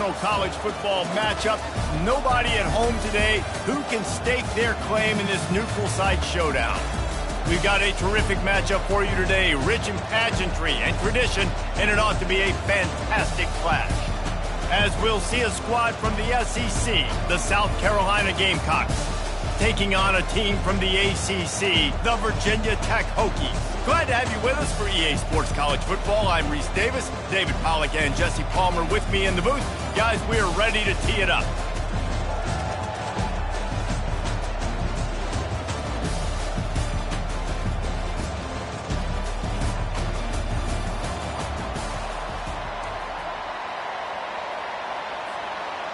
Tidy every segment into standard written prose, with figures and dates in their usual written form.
national college football matchup. Nobody at home today who can stake their claim in this neutral site showdown. We've got a terrific matchup for you today, rich in pageantry and tradition, and it ought to be a fantastic clash. As we'll see a squad from the SEC, the South Carolina Gamecocks, taking on a team from the ACC, the Virginia Tech Hokies. Glad to have you with us for EA Sports College Football. I'm Reese Davis, David Pollack and Jesse Palmer with me in the booth. Guys, we are ready to tee it up.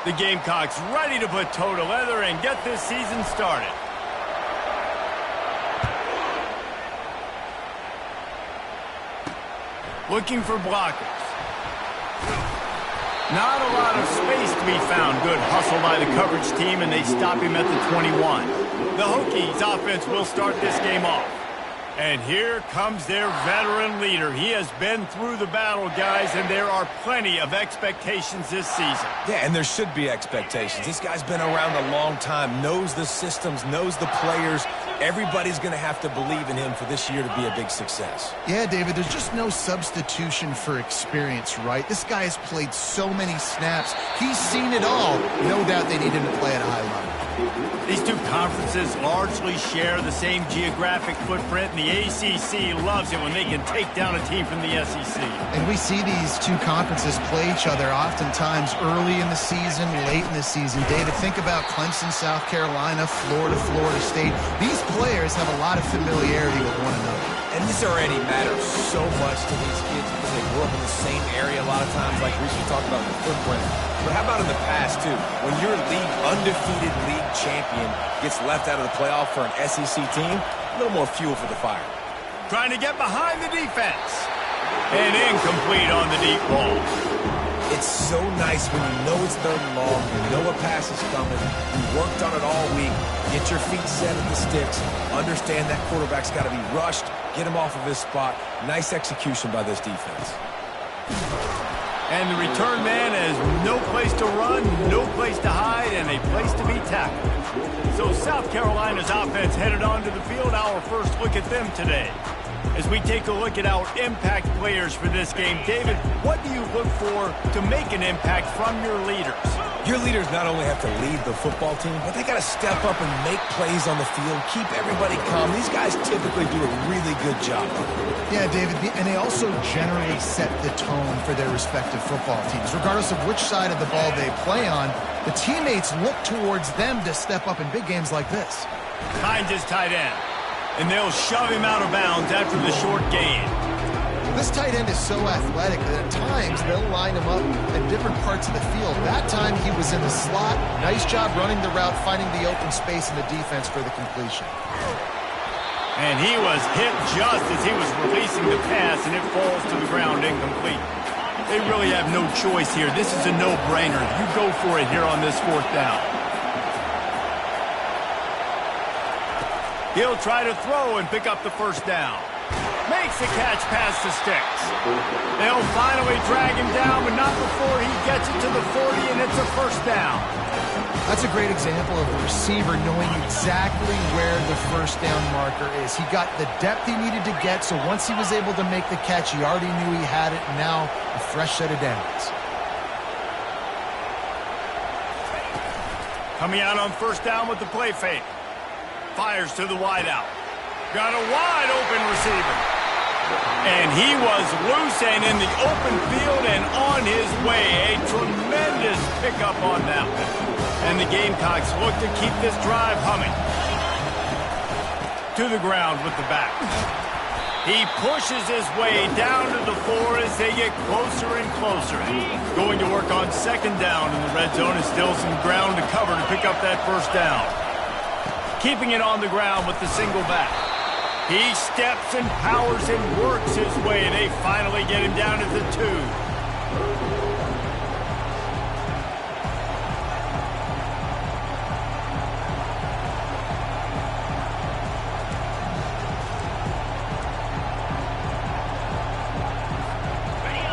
The Gamecocks ready to put toe to leather and get this season started. Looking for blockers. Not a lot of space to be found. Good hustle by the coverage team, and they stop him at the 21. The Hokies offense will start this game off. And here comes their veteran leader. He has been through the battle, guys, and there are plenty of expectations this season. Yeah, and there should be expectations. This guy's been around a long time, knows the systems, knows the players. Everybody's going to have to believe in him for this year to be a big success. Yeah, David, there's just no substitution for experience, right? This guy has played so many snaps. He's seen it all. No doubt they need him to play at a high level. These two conferences largely share the same geographic footprint, and the ACC loves it when they can take down a team from the SEC. And we see these two conferences play each other oftentimes early in the season, late in the season. David, think about Clemson, South Carolina, Florida, Florida State. These players have a lot of familiarity with one another. And this already matters so much to these kids because they grew up in the same area a lot of times, like we talked about the footprint. But how about in the past, too? When your undefeated league champion gets left out of the playoff for an SEC team, a little more fuel for the fire. Trying to get behind the defense. And incomplete on the deep ball. It's so nice when you know it's third and long, you know a pass is coming, you worked on it all week, get your feet set at the sticks, understand that quarterback's got to be rushed, get him off of his spot. Nice execution by this defense. And the return man has no place to run, no place to hide, and a place to be tackled. So South Carolina's offense headed onto the field. Our first look at them today. As we take a look at our impact players for this game, David, what do you look for to make an impact from your leaders? Your leaders not only have to lead the football team, but they got to step up and make plays on the field, keep everybody calm. These guys typically do a really good job. Yeah, David, and they also generally set the tone for their respective football teams. Regardless of which side of the ball they play on, the teammates look towards them to step up in big games like this. Finds his tight end, and they'll shove him out of bounds after the short gain. This tight end is so athletic that at times they'll line him up in different parts of the field. That time he was in the slot. Nice job running the route, finding the open space in the defense for the completion. And he was hit just as he was releasing the pass, and it falls to the ground incomplete. They really have no choice here. This is a no-brainer. You go for it here on this fourth down. He'll try to throw and pick up the first down. Makes the catch past the sticks. They'll finally drag him down, but not before he gets it to the 40, and it's a first down. That's a great example of the receiver knowing exactly where the first down marker is. He got the depth he needed to get, so once he was able to make the catch, he already knew he had it, and now a fresh set of downs. Coming out on first down with the play fake. Fires to the wideout. Got a wide open receiver. And he was loose and in the open field and on his way. A tremendous pickup on that one. And the Gamecocks look to keep this drive humming. To the ground with the back. He pushes his way down to the 4 as they get closer and closer. Going to work on second down in the red zone. Is still some ground to cover to pick up that first down. Keeping it on the ground with the single back. He steps and powers and works his way. They finally get him down to the 2.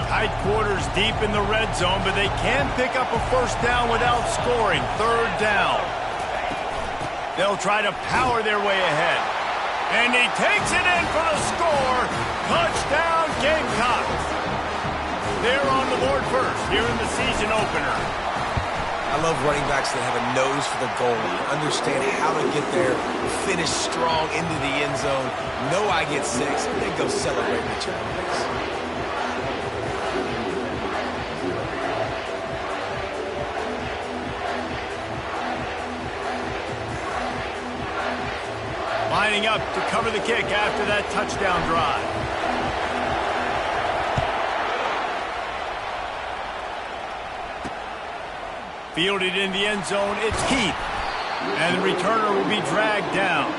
Tight quarters deep in the red zone, but they can pick up a first down without scoring. Third down. They'll try to power their way ahead. And he takes it in for the score. Touchdown, Gamecocks. They're on the board first here in the season opener. I love running backs that have a nose for the goal line, understand how to get there, finish strong into the end zone, know I get 6, and then go celebrate with your boys. Lining up to cover the kick after that touchdown drive. Fielded in the end zone, it's Heath. And the returner will be dragged down.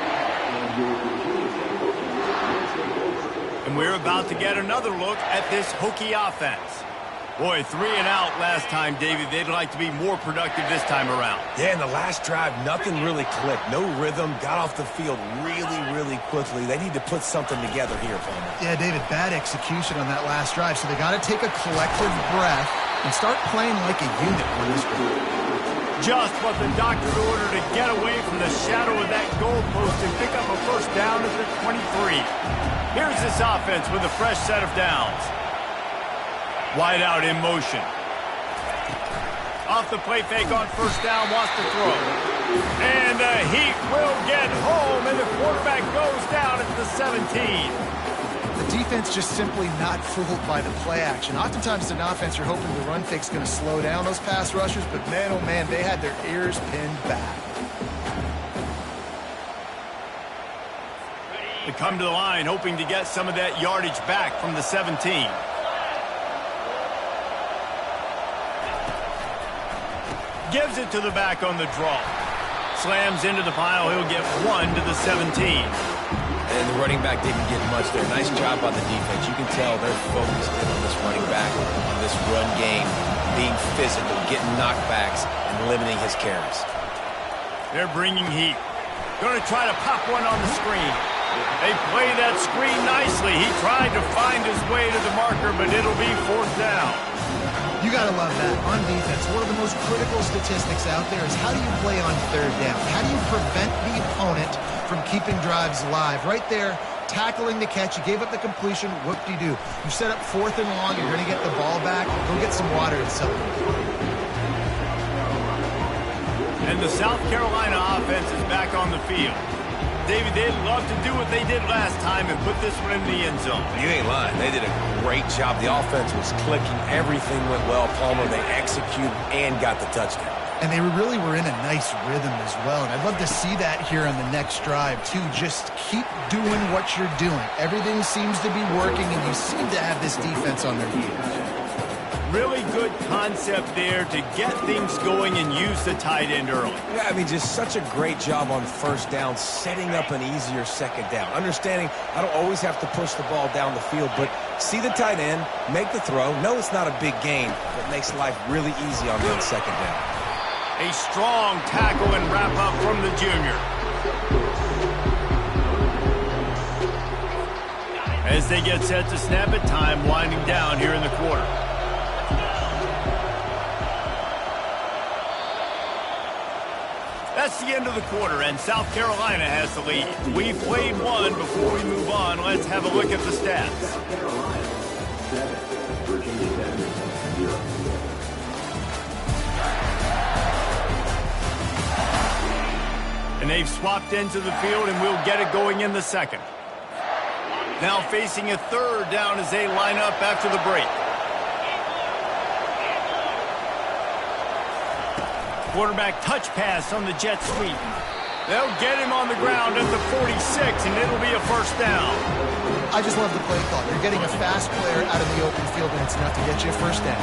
And we're about to get another look at this Hokie offense. Boy, 3 and out last time, David. They'd like to be more productive this time around. Yeah, in the last drive, nothing really clicked. No rhythm, got off the field really quickly. They need to put something together here, Palmer. Yeah, David, bad execution on that last drive, so they got to take a collective breath and start playing like a unit on this one. Just what the doctor ordered to get away from the shadow of that goalpost and pick up a first down at the 23. Here's this offense with a fresh set of downs. Wide out in motion. Off the play fake on first down, wants to throw. And the Heat will get home, and the quarterback goes down at the 17. The defense just simply not fooled by the play action. Oftentimes, in offense, you're hoping the run fake's going to slow down those pass rushers, but man, oh man, they had their ears pinned back. They come to the line, hoping to get some of that yardage back from the 17. Gives it to the back on the draw. Slams into the pile. He'll get 1 to the 17. And the running back didn't get much there. Nice job by the defense. You can tell they're focused in on this running back, on this run game, being physical, getting knockbacks, and limiting his carries. They're bringing heat. Going to try to pop one on the screen. They play that screen nicely. He tried to find his way to the marker, but it'll be 4th down. You got to love that. On defense, one of the most critical statistics out there is how do you play on 3rd down? How do you prevent the opponent from keeping drives alive? Right there, tackling the catch. You gave up the completion. Whoop-de-doo. You set up 4th and long. You're going to get the ball back. Go get some water and celebrate. And the South Carolina offense is back on the field. David, they'd love to do what they did last time and put this one in the end zone. You ain't lying. They did a great job. The offense was clicking. Everything went well. Palmer, they executed and got the touchdown. And they really were in a nice rhythm as well. And I'd love to see that here on the next drive, too. Just keep doing what you're doing. Everything seems to be working, and you seem to have this defense on their heels. Really good concept there to get things going and use the tight end early. Yeah, I mean, just such a great job on first down, setting up an easier 2nd down. Understanding I don't always have to push the ball down the field, but see the tight end, make the throw. No, it's not a big gain, but makes life really easy on that 2nd down. A strong tackle and wrap up from the junior. As they get set to snap it, time winding down here in the quarter. That's the end of the quarter, and South Carolina has the lead. We've played one. Before we move on, let's have a look at the stats. South Carolina, 7, Virginia Tech, 0. And they've swapped into the field, and we'll get it going in the 2nd. Now facing a 3rd down as they line up after the break. Quarterback touch pass on the jet sweep. They'll get him on the ground at the 46, and it'll be a first down. I just love the play call. You're getting a fast player out of the open field, and it's enough to get you a first down.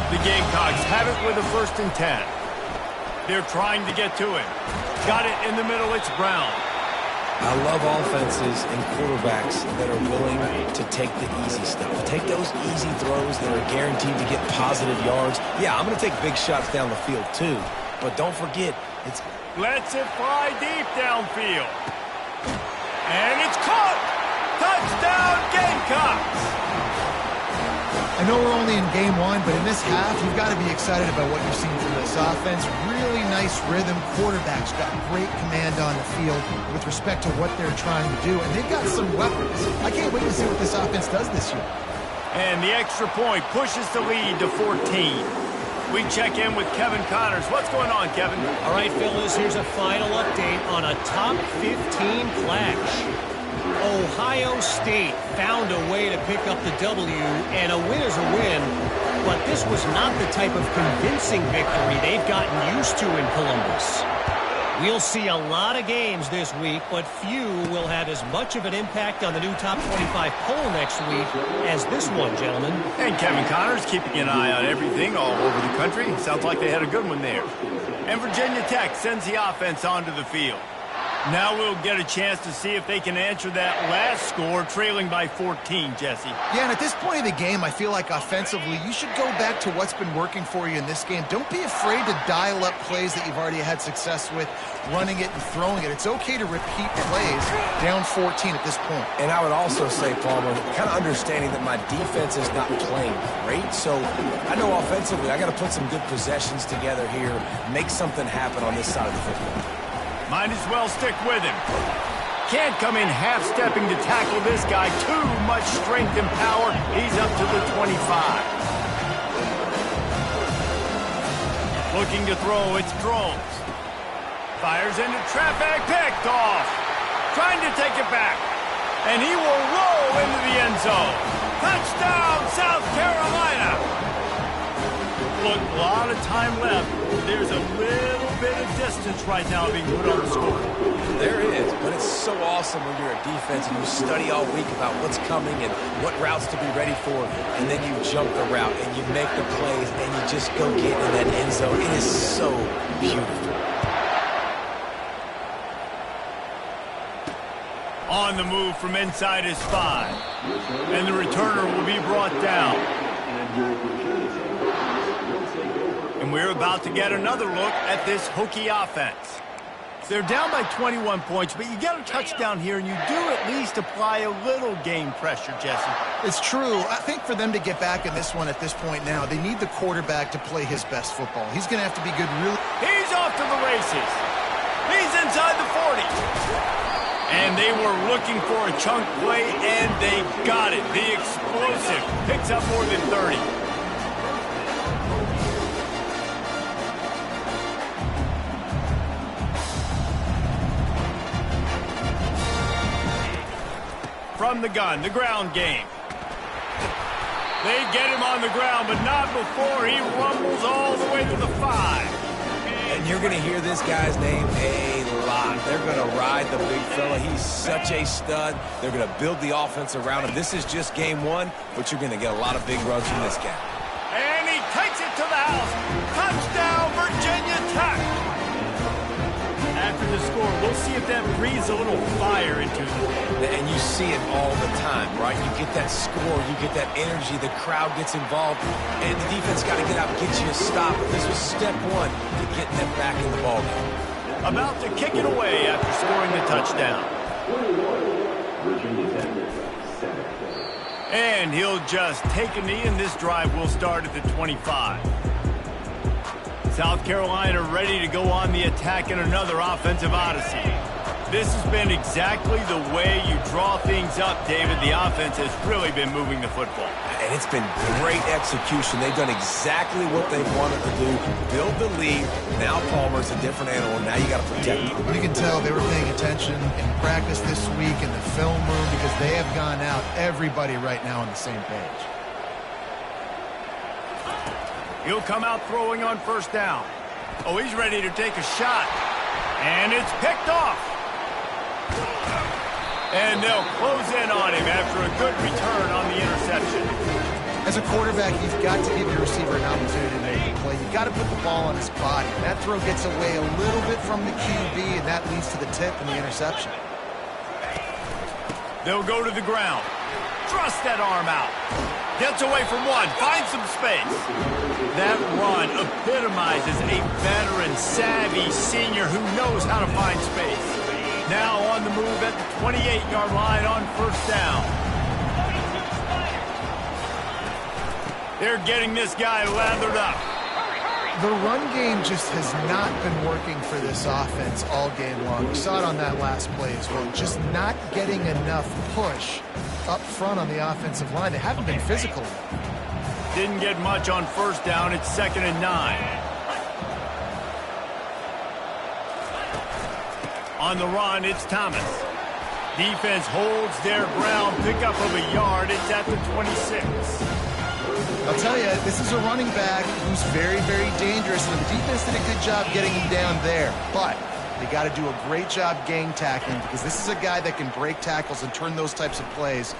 The Gamecocks have it with a 1st and 10. They're trying to get to it. Got it in the middle. It's Brown. I love offenses and quarterbacks that are willing to take the easy stuff. Take those easy throws that are guaranteed to get positive yards. Yeah, I'm going to take big shots down the field too. But don't forget, it's... Lets it fly deep downfield. And it's caught! Touchdown, Gamecocks! I know we're only in game one, but in this half, you've got to be excited about what you've seen from this offense. Really nice rhythm. Quarterback's got great command on the field with respect to what they're trying to do, and they've got some weapons. I can't wait to see what this offense does this year. And the extra point pushes the lead to 14. We check in with Kevin Connors. What's going on, Kevin? All right, fellas, here's a final update on a top 15 clash. Ohio State found a way to pick up the W, and a win is a win, but this was not the type of convincing victory they've gotten used to in Columbus. We'll see a lot of games this week, but few will have as much of an impact on the new top 25 poll next week as this one, gentlemen. And Kevin Connors keeping an eye on everything all over the country. Sounds like they had a good one there. And Virginia Tech sends the offense onto the field. Now we'll get a chance to see if they can answer that last score, trailing by 14, Jesse. Yeah, and at this point of the game, I feel like offensively, you should go back to what's been working for you in this game. Don't be afraid to dial up plays that you've already had success with, running it and throwing it. It's okay to repeat plays down 14 at this point. And I would also say, Palmer, kind of understanding that my defense is not playing great, so I know offensively I got to put some good possessions together here, make something happen on this side of the football. Might as well stick with him. Can't come in half-stepping to tackle this guy. Too much strength and power. He's up to the 25. Looking to throw, it's Drones. Fires into traffic, picked off. Trying to take it back. And he will roll into the end zone. Touchdown, South Carolina. Look, a lot of time left. There's a little bit of distance right now being put on the score. There is, but it's so awesome when you're a defense and you study all week about what's coming and what routes to be ready for, and then you jump the route and you make the plays and you just go get in that end zone. It is so beautiful. On the move from inside his 5. And the returner will be brought down. And we're about to get another look at this Hokie offense. They're down by 21 points, but you get a touchdown here, and you do at least apply a little game pressure, Jesse. It's true. I think for them to get back in this one at this point now, they need the quarterback to play his best football. He's going to have to be good really. He's off to the races. He's inside the 40. And they were looking for a chunk play, and they got it. The explosive picks up more than 30. From the gun, the ground game. They get him on the ground, but not before he rumbles all the way to the 5. And you're going to hear this guy's name a lot. They're going to ride the big fella. He's such a stud. They're going to build the offense around him. This is just game one, but you're going to get a lot of big runs from this guy. And he takes it to the house. Touchdown, Virginia Tech. After the score, we'll see if that breathes a little fire into them. And you see it all the time, right? You get that score, you get that energy, the crowd gets involved, and the defense got to get out and get you a stop. This was step one to getting them back in the ballgame. About to kick it away after scoring the touchdown. And he'll just take a knee, and this drive will start at the 25. South Carolina ready to go on the attack in another offensive odyssey. This has been exactly the way you draw things up, David. The offense has really been moving the football. And it's been great execution. They've done exactly what they wanted to do. Build the lead. Now Palmer's a different animal. Now you got to protect him. You can tell they were paying attention in practice this week in the film room because they have gone out, everybody right now on the same page. He'll come out throwing on first down. Oh, he's ready to take a shot. And it's picked off. And they'll close in on him after a good return on the interception. As a quarterback, you've got to give your receiver an opportunity to make a play. You've got to put the ball on his body. That throw gets away a little bit from the QB, and that leads to the tip and the interception. They'll go to the ground. Thrust that arm out. Gets away from one. Finds some space. That run epitomizes a veteran, savvy senior who knows how to find space. Now on the move at the 28-yard line on first down. They're getting this guy lathered up. The run game just has not been working for this offense all game long. We saw it on that last play as well. Just not getting enough push up front on the offensive line. They haven't been physical. Didn't get much on first down. It's 2nd and 9. On the run, it's Thomas. Defense holds their ground. Pickup of a yard. It's at the 26. I'll tell you, this is a running back who's very, very dangerous, and the defense did a good job getting him down there. But they got to do a great job gang tackling, because this is a guy that can break tackles and turn those types of plays.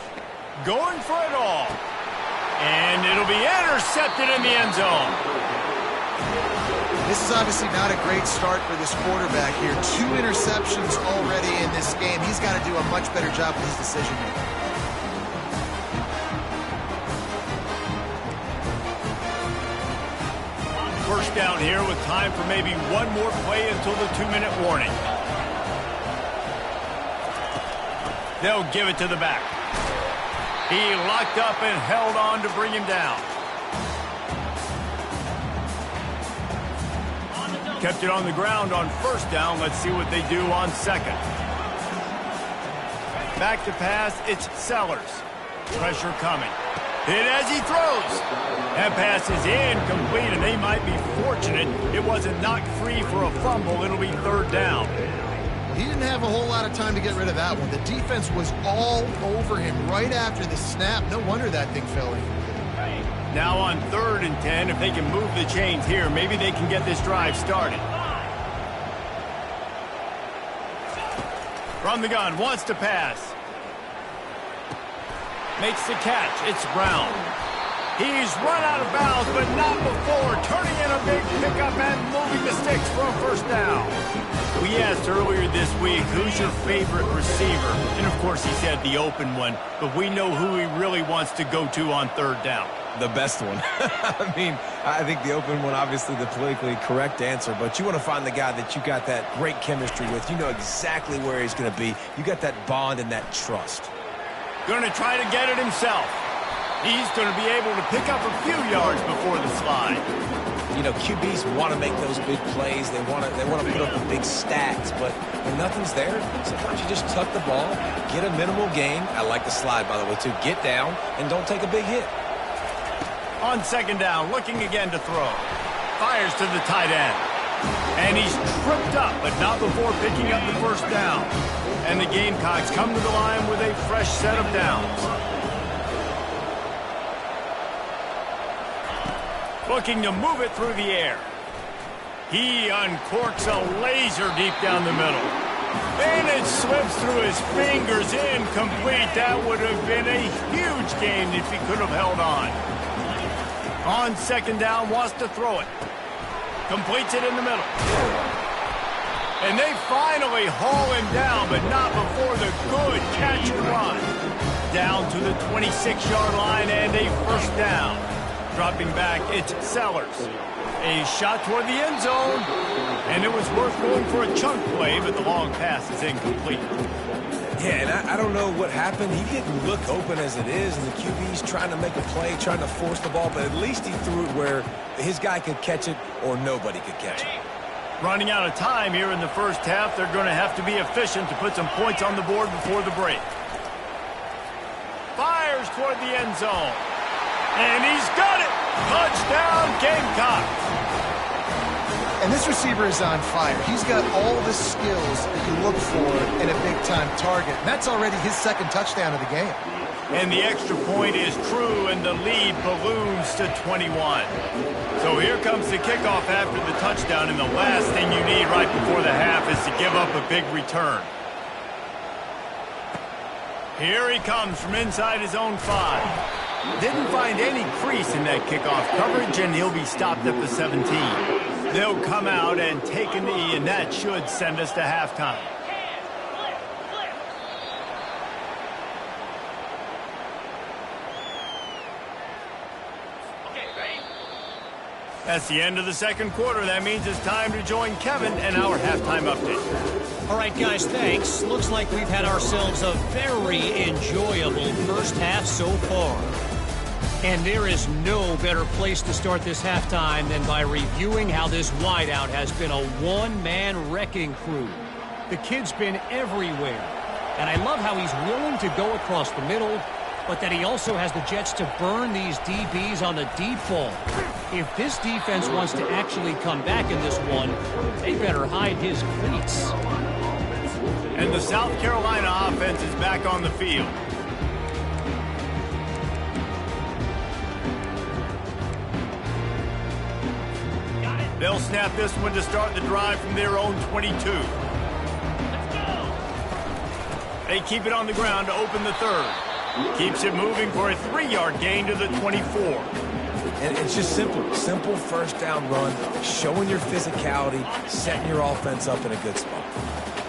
Going for it all. And it'll be intercepted in the end zone. This is obviously not a great start for this quarterback here. 2 interceptions already in this game. He's got to do a much better job with his decision-making. First down here with time for maybe one more play until the 2-minute warning. They'll give it to the back. He locked up and held on to bring him down. Kept it on the ground on first down. Let's see what they do on second. Back to pass, it's Sellers. Pressure coming. Hit as he throws. That pass is incomplete, and they might be fortunate it wasn't knocked free for a fumble. It'll be 3rd down. He didn't have a whole lot of time to get rid of that one. The defense was all over him right after the snap. No wonder that thing fell in. Now on 3rd and 10, if they can move the chains here, maybe they can get this drive started. From the gun, wants to pass. Makes the catch. It's Brown. He's run out of bounds, but not before turning in a big pickup and moving the sticks for a first down. We asked earlier this week, who's your favorite receiver? And, of course, he said the open one, but we know who he really wants to go to on 3rd down. The best one. I mean, I think the open one, obviously the politically correct answer, but you want to find the guy that you got that great chemistry with. You know exactly where he's going to be. You got that bond and that trust. Going to try to get it himself. He's going to be able to pick up a few yards before the slide. You know, QBs want to make those big plays. They want to put up the big stats, but when nothing's there, sometimes you just tuck the ball, get a minimal gain. I like the slide, by the way, too. Get down and don't take a big hit. On 2nd down, looking again to throw. Fires to the tight end. And he's tripped up, but not before picking up the first down. And the Gamecocks come to the line with a fresh set of downs. Looking to move it through the air. He uncorks a laser deep down the middle. And it slips through his fingers, incomplete. That would have been a huge gain if he could have held on. On 2nd down, wants to throw it. Completes it in the middle. And they finally haul him down, but not before the good catch and run. Down to the 26-yard line and a first down. Dropping back, it's Sellers. A shot toward the end zone. And it was worth going for a chunk play, but the long pass is incomplete. Yeah, and I don't know what happened. He didn't look open as it is, and the QB's trying to make a play, trying to force the ball, but at least he threw it where his guy could catch it or nobody could catch it. Running out of time here in the first half. They're going to have to be efficient to put some points on the board before the break. Fires toward the end zone. And he's got it! Touchdown, Gamecocks! And this receiver is on fire. He's got all the skills that you look for in a big-time target. And that's already his 2nd touchdown of the game. And the extra point is true, and the lead balloons to 21. So here comes the kickoff after the touchdown, and the last thing you need right before the half is to give up a big return. Here he comes from inside his own 5. Didn't find any crease in that kickoff coverage, and he'll be stopped at the 17. They'll come out and take a knee, and that should send us to halftime. That's the end of the 2nd quarter. That means it's time to join Kevin and our halftime update. All right, guys, thanks. Looks like we've had ourselves a very enjoyable first half so far. And there is no better place to start this halftime than by reviewing how this wideout has been a one-man wrecking crew. The kid's been everywhere. And I love how he's willing to go across the middle, but that he also has the jets to burn these DBs on the deep ball. If this defense wants to actually come back in this one, they better hide his cleats. And the South Carolina offense is back on the field. They'll snap this one to start the drive from their own 22. They keep it on the ground to open the third. Keeps it moving for a 3-yard gain to the 24. And it's just simple. Simple first down run, showing your physicality, setting your offense up in a good spot.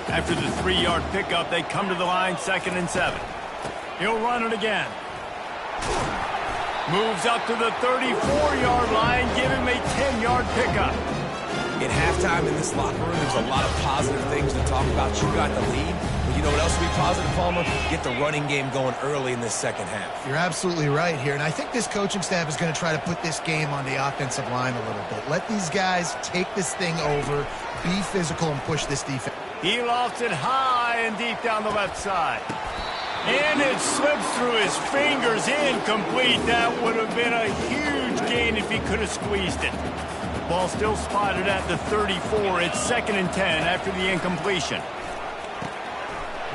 After the 3-yard pickup, they come to the line, 2nd and 7. He'll run it again. Moves up to the 34-yard line, give him a 10-yard pickup. At halftime in this locker room, there's a lot of positive things to talk about. You got the lead. But you know what else would be positive, Palmer? Get the running game going early in this second half. You're absolutely right here, and I think this coaching staff is going to try to put this game on the offensive line a little bit. Let these guys take this thing over, be physical, and push this defense. He lofts it high and deep down the left side. And it slips through his fingers, incomplete. That would have been a huge gain if he could have squeezed it. Ball still spotted at the 34. It's 2nd and 10 after the incompletion.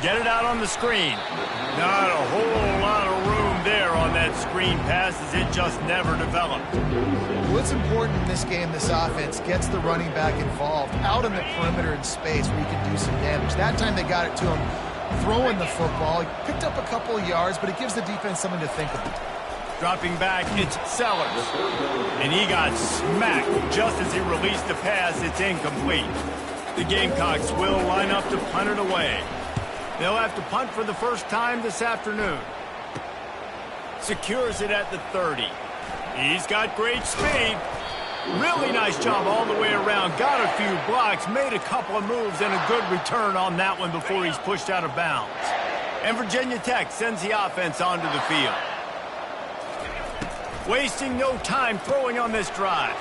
Get it out on the screen. Not a whole lot of room there on that screen pass as it just never developed. What's important in this game, this offense gets the running back involved out on the perimeter in space where he can do some damage. That time they got it to him throwing the football. He picked up a couple of yards, but it gives the defense something to think about. Dropping back, it's Sellers. And he got smacked just as he released the pass. It's incomplete. The Gamecocks will line up to punt it away. They'll have to punt for the first time this afternoon. Secures it at the 30. He's got great speed. Really nice job all the way around. Got a few blocks, made a couple of moves, and a good return on that one before he's pushed out of bounds. And Virginia Tech sends the offense onto the field. Wasting no time throwing on this drive.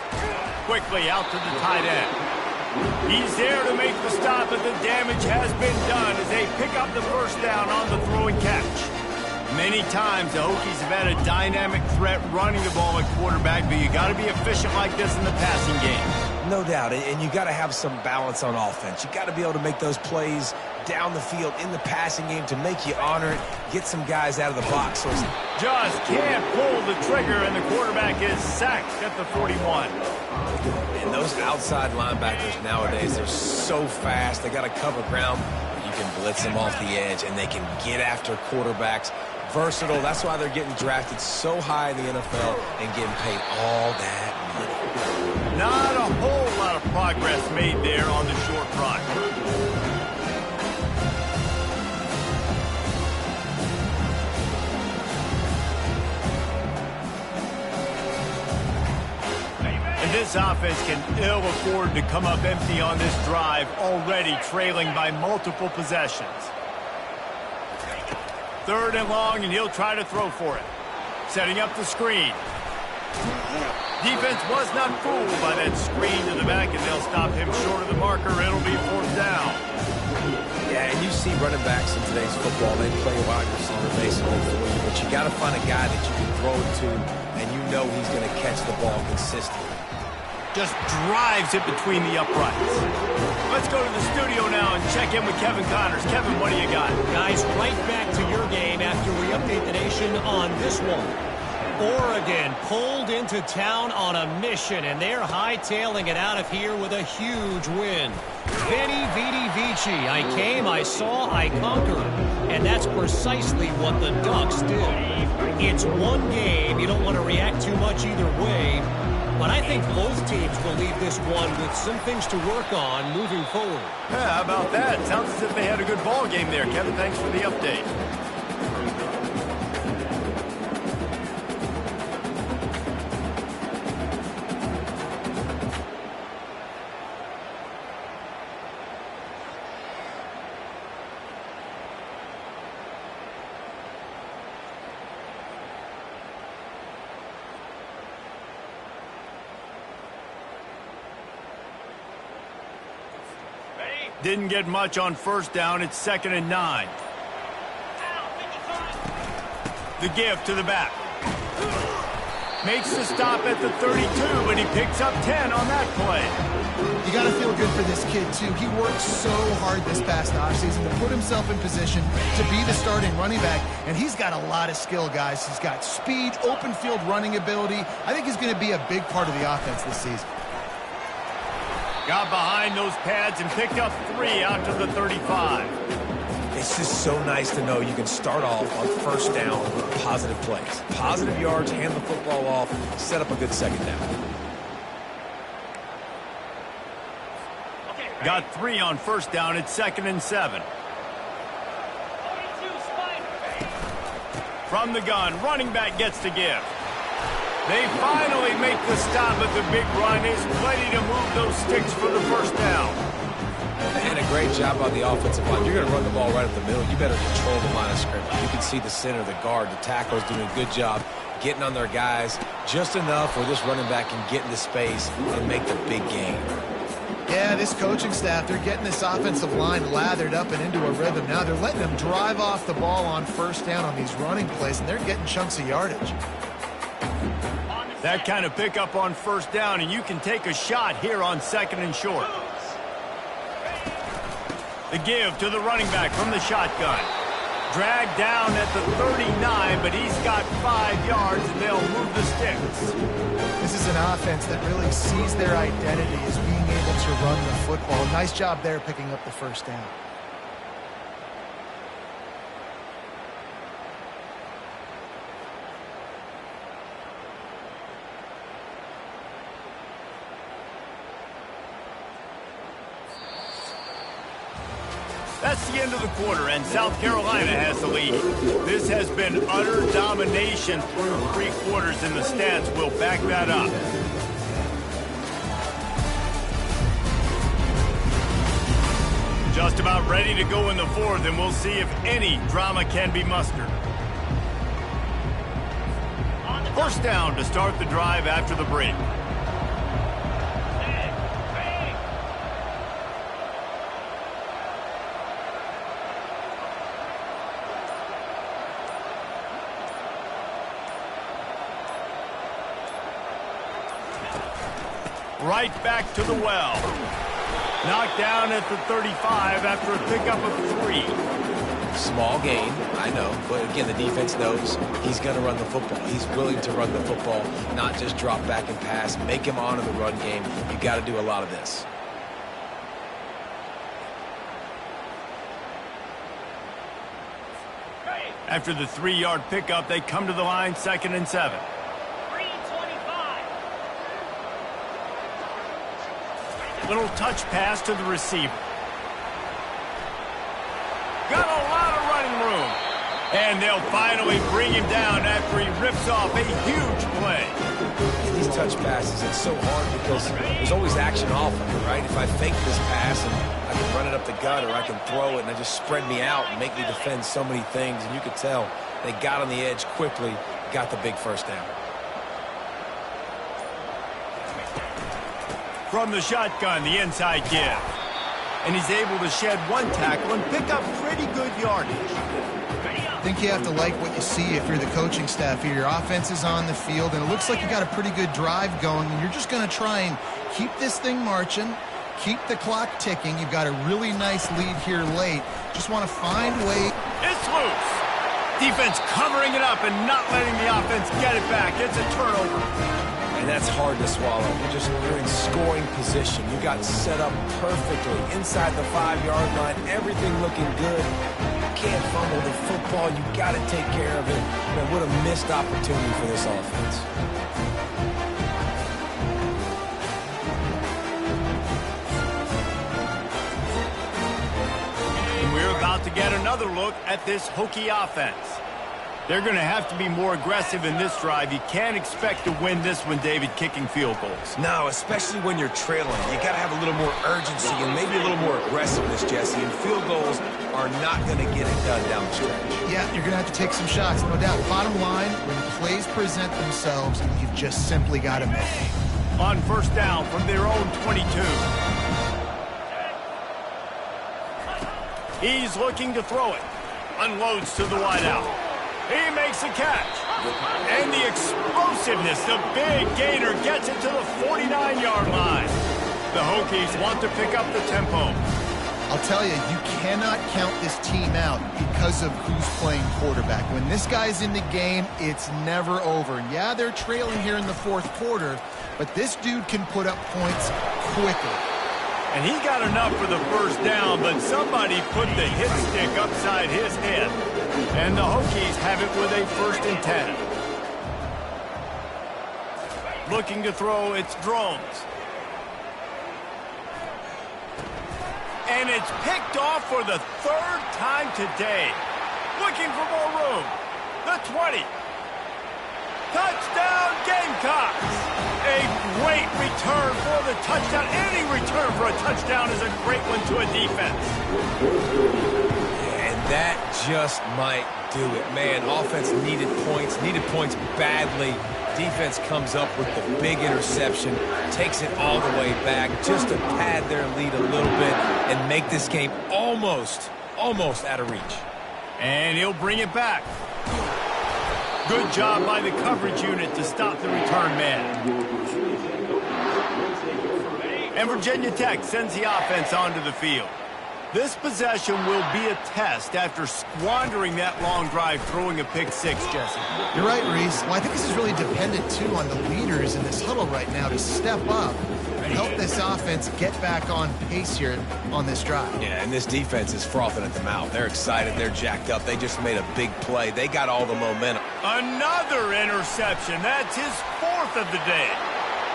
Quickly out to the tight end. He's there to make the stop, but the damage has been done as they pick up the first down on the throw and catch. Many times the Hokies have had a dynamic threat running the ball at quarterback, but you got to be efficient like this in the passing game. No doubt, and you got to have some balance on offense. You got to be able to make those plays down the field in the passing game to make you honor it, get some guys out of the box. So just can't pull the trigger, and the quarterback is sacked at the 41. And those outside linebackers nowadays, they're so fast. They got to cover ground. You can blitz them off the edge, and they can get after quarterbacks. Versatile. That's why they're getting drafted so high in the NFL and getting paid all that money. Not a whole lot of progress made there on the short run. And this offense can ill afford to come up empty on this drive, already trailing by multiple possessions. 3rd and long, and he'll try to throw for it. Setting up the screen. Defense was not fooled by that screen to the back, and they'll stop him short of the marker. It'll be 4th down. Yeah, and you see running backs in today's football, they play wide receiver basically for you, but you got to find a guy that you can throw it to, and you know he's going to catch the ball consistently. Just drives it between the uprights. Let's go to the studio now and check in with Kevin Connors. Kevin, what do you got? Guys, right back to your game after we update the nation on this one. Oregon pulled into town on a mission, and they're hightailing it out of here with a huge win. Veni, Vidi, Vici. I came, I saw, I conquered. And that's precisely what the Ducks did. It's one game. You don't want to react too much either way. But I think both teams will leave this one with some things to work on moving forward. Yeah, how about that? Sounds as if they had a good ball game there. Kevin, thanks for the update. Didn't get much on first down. It's 2nd and 9. The give to the back. Makes the stop at the 32, but he picks up 10 on that play. You got to feel good for this kid, too. He worked so hard this past offseason to put himself in position to be the starting running back, and he's got a lot of skill, guys. He's got speed, open field running ability. I think he's going to be a big part of the offense this season. Got behind those pads and picked up 3 out to the 35. It's just so nice to know you can start off on first down with positive plays. Positive yards, hand the football off, set up a good second down. Got 3 on first down. It's 2nd and 7. From the gun, running back gets to give. They finally make the stop, but the big run is plenty to move those sticks for the first down. And a great job on the offensive line. You're going to run the ball right up the middle. You better control the line of scrimmage. You can see the center, the guard, the tackle's doing a good job getting on their guys just enough where this running back can get into space and make the big gain. Yeah, this coaching staff, they're getting this offensive line lathered up and into a rhythm. Now they're letting them drive off the ball on first down on these running plays, and they're getting chunks of yardage. That kind of pickup on first down, and you can take a shot here on 2nd and short. The give to the running back from the shotgun. Dragged down at the 39, but he's got 5 yards, and they'll move the sticks. This is an offense that really sees their identity as being able to run the football. Nice job there picking up the first down. That's the end of the quarter, and South Carolina has the lead. This has been utter domination through 3 quarters, and the stats will back that up. Just about ready to go in the 4th, and we'll see if any drama can be mustered. First down to start the drive after the break. Right back to the well. Knocked down at the 35 after a pickup of 3. Small gain, I know, but again, the defense knows he's going to run the football. He's willing to run the football, not just drop back and pass, make him honor the run game. You got to do a lot of this. After the 3-yard pickup, they come to the line, 2nd and 7. Little touch pass to the receiver. Got a lot of running room. And they'll finally bring him down after he rips off a huge play. These touch passes, it's so hard because there's always action off of it, right? If I fake this pass and I can run it up the gut, or I can throw it and it just spread me out and make me defend so many things. And you could tell they got on the edge quickly, got the big first down. From the shotgun, the inside give. And he's able to shed 1 tackle and pick up pretty good yardage. I think you have to like what you see if you're the coaching staff here. Your offense is on the field, and it looks like you got a pretty good drive going, and you're just going to try and keep this thing marching, keep the clock ticking. You've got a really nice lead here late. Just want to find ways. It's loose. Defense covering it up and not letting the offense get it back. It's a turnover. And that's hard to swallow. You're in scoring position. You got set up perfectly inside the 5-yard line. Everything looking good. You can't fumble the football. You got to take care of it. Man, what a missed opportunity for this offense. And we're about to get another look at this Hokie offense. They're going to have to be more aggressive in this drive. You can't expect to win this one, David, kicking field goals. No, especially when you're trailing. You got to have a little more urgency and maybe a little more aggressiveness, Jesse. And field goals are not going to get it done down the stretch. Yeah, you're going to have to take some shots, no doubt. Bottom line, when plays present themselves, you've just simply got to make it. On first down from their own 22. He's looking to throw it. Unloads to the wideout. He makes the catch. And the explosiveness, the big gainer gets it to the 49-yard line. The Hokies want to pick up the tempo. I'll tell you, you cannot count this team out because of who's playing quarterback. When this guy's in the game, it's never over. And yeah, they're trailing here in the fourth quarter, but this dude can put up points quickly. And he got enough for the first down, but somebody put the hit stick upside his head. And the Hokies have it with a 1st and 10. Looking to throw, it's Drones. And it's picked off for the 3rd time today. Looking for more room. The 20. Touchdown, Gamecocks! A great return for the touchdown. Any return for a touchdown is a great one to a defense. And that just might do it. Man, offense needed points badly. Defense comes up with the big interception, takes it all the way back just to pad their lead a little bit and make this game almost out of reach. And he'll bring it back. Good job by the coverage unit to stop the return man. And Virginia Tech sends the offense onto the field. This possession will be a test after squandering that long drive throwing a pick six, Jesse. You're right, Reese. Well, I think this is really dependent, too, on the leaders in this huddle right now to step up and help this offense get back on pace here on this drive. Yeah, and this defense is frothing at the mouth. They're excited. They're jacked up. They just made a big play. They got all the momentum. Another interception. That's his 4th of the day.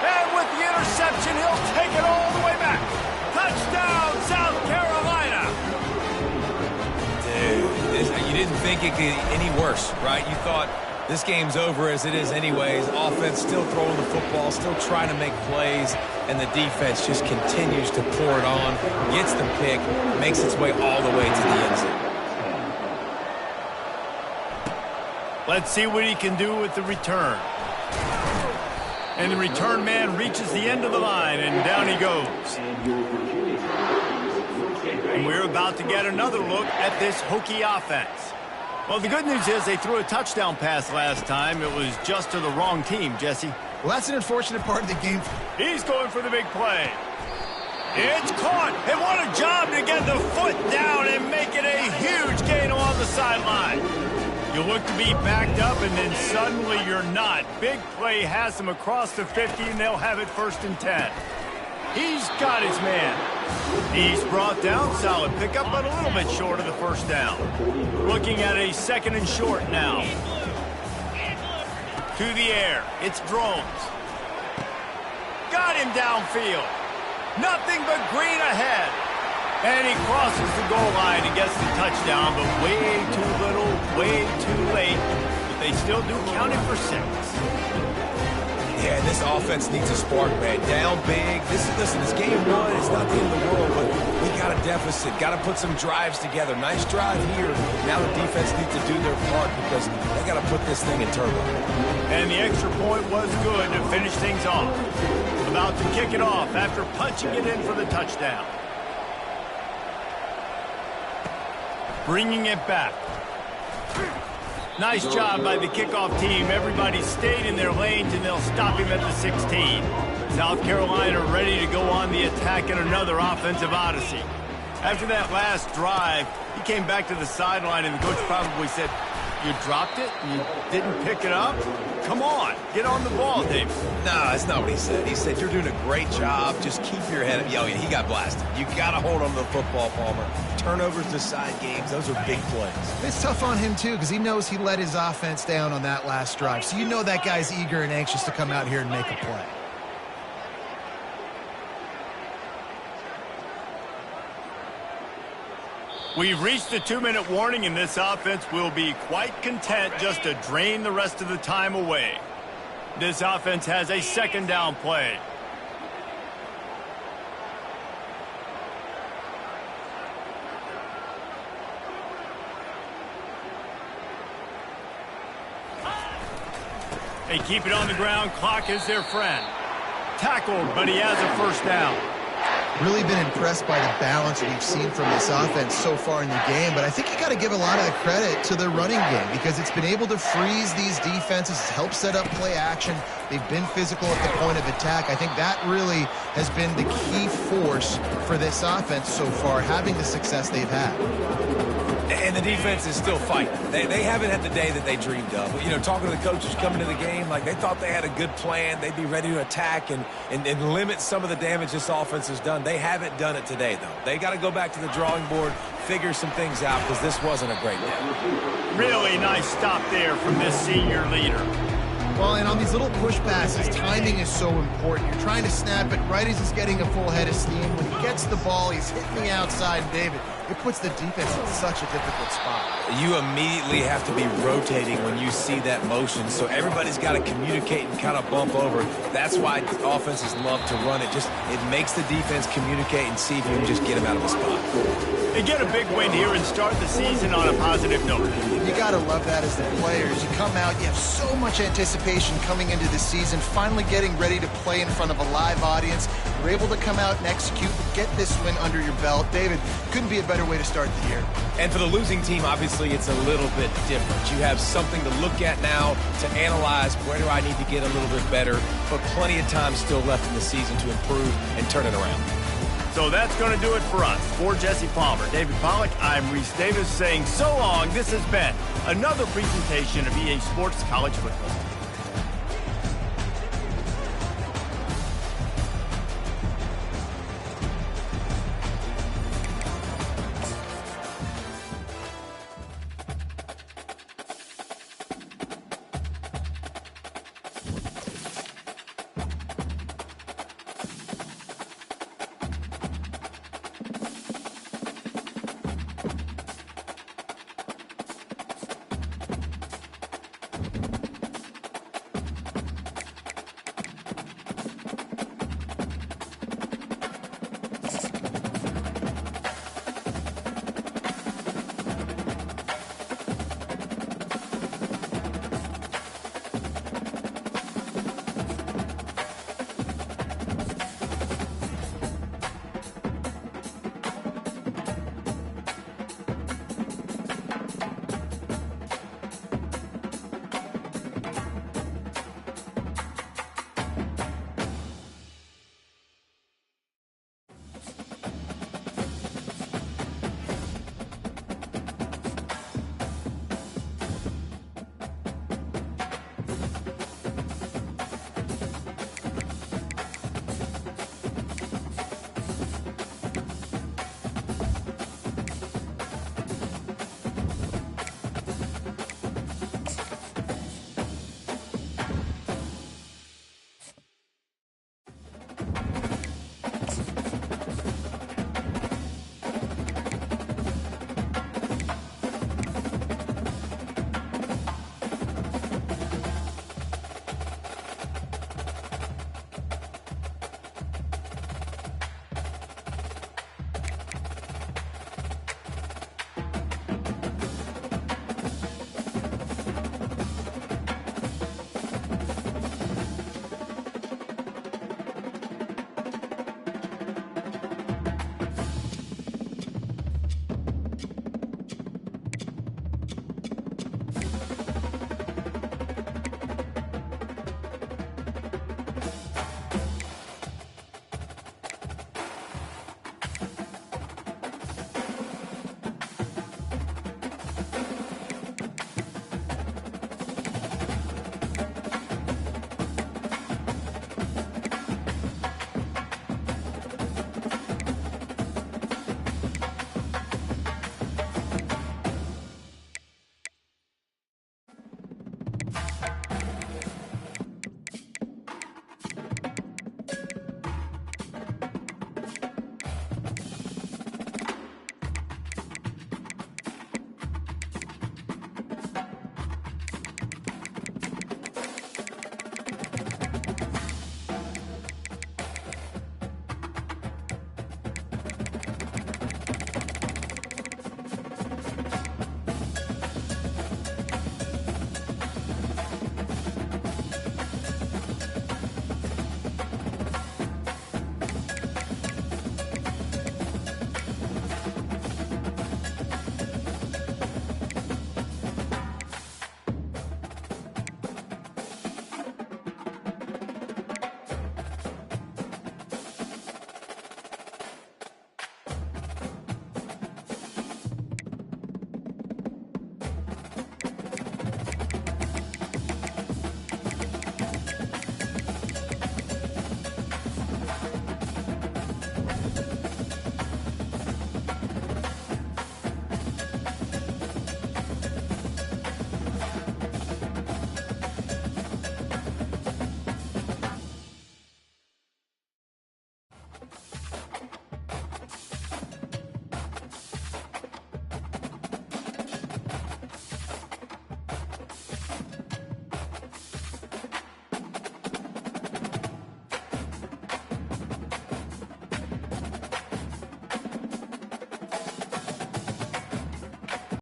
And with the interception, he'll take it all the way back. Touchdown, South Carolina. Dude, you didn't think it could get any worse, right? You thought this game's over as it is anyways. Offense still throwing the football, still trying to make plays, and the defense just continues to pour it on, gets the pick, makes its way all the way to the end zone. Let's see what he can do with the return. And the return man reaches the end of the line, and down he goes. And we're about to get another look at this Hokie offense. Well, the good news is they threw a touchdown pass last time. It was just to the wrong team, Jesse. Well, that's an unfortunate part of the game. He's going for the big play. It's caught, and what a job to get the foot down and make it a huge gain along the sideline. You look to be backed up, and then suddenly you're not. Big play has them across the 50, and they'll have it 1st and 10. He's got his man. He's brought down. Solid pickup, but a little bit short of the 1st down. Looking at a 2nd and short now. To the air. It's Drones. Got him downfield. Nothing but green ahead. And he crosses the goal line and gets the touchdown, but way too little, way too late. But they still do count it for 6. Yeah, this offense needs a spark, man. Down big. Listen, this game 1 is not the end of the world, but we got a deficit. Got to put some drives together. Nice drive here. Now the defense needs to do their part because they got to put this thing in turbo. And the extra point was good to finish things off. About to kick it off after punching it in for the touchdown. Bringing it back. Nice job by the kickoff team. Everybody stayed in their lanes, and they'll stop him at the 16. South Carolina ready to go on the attack in another offensive odyssey. After that last drive, he came back to the sideline, and the coach probably said, "You dropped it? You didn't pick it up? Come on, get on the ball, David." No, that's not what he said. He said, "You're doing a great job. Just keep your head up." Yo, he got blasted. You got to hold on to the football, Palmer. Turnovers decide games. Those are big plays. It's tough on him, too, because he knows he let his offense down on that last drive. So you know that guy's eager and anxious to come out here and make a play. We've reached the 2-minute warning, and this offense will be quite content just to drain the rest of the time away. This offense has a 2nd down play. They keep it on the ground. Clock is their friend. Tackled, but he has a 1st down. Really been impressed by the balance we've seen from this offense so far in the game, but I think you got to give a lot of the credit to the running game because it's been able to freeze these defenses, help set up play action. They've been physical at the point of attack. I think that really has been the key force for this offense so far, having the success they've had. And the defense is still fighting. They haven't had the day that they dreamed of. You know, talking to the coaches coming to the game, like they thought they had a good plan. They'd be ready to attack and limit some of the damage this offense has done. They haven't done it today, though. They got to go back to the drawing board, figure some things out, because this wasn't a great day. Really nice stop there from this senior leader. Well, and on these little push passes, timing is so important. You're trying to snap it right as he's getting a full head of steam. When he gets the ball, he's hitting the outside, David. It puts the defense in such a difficult spot. You immediately have to be rotating when you see that motion, so everybody's got to communicate and kind of bump over. That's why offenses love to run it. It makes the defense communicate and see if you can just get him out of the spot. They get a big win here and start the season on a positive note. You got to love that as the players. You come out, you have so much anticipation coming into the season, finally getting ready to play in front of a live audience. You're able to come out and execute and get this win under your belt. David, couldn't be a better way to start the year. And for the losing team, obviously, it's a little bit different. You have something to look at now to analyze where do I need to get a little bit better, but plenty of time still left in the season to improve and turn it around. So that's going to do it for us. For Jesse Palmer, David Pollack, I'm Reese Davis saying so long. This has been another presentation of EA Sports College Football.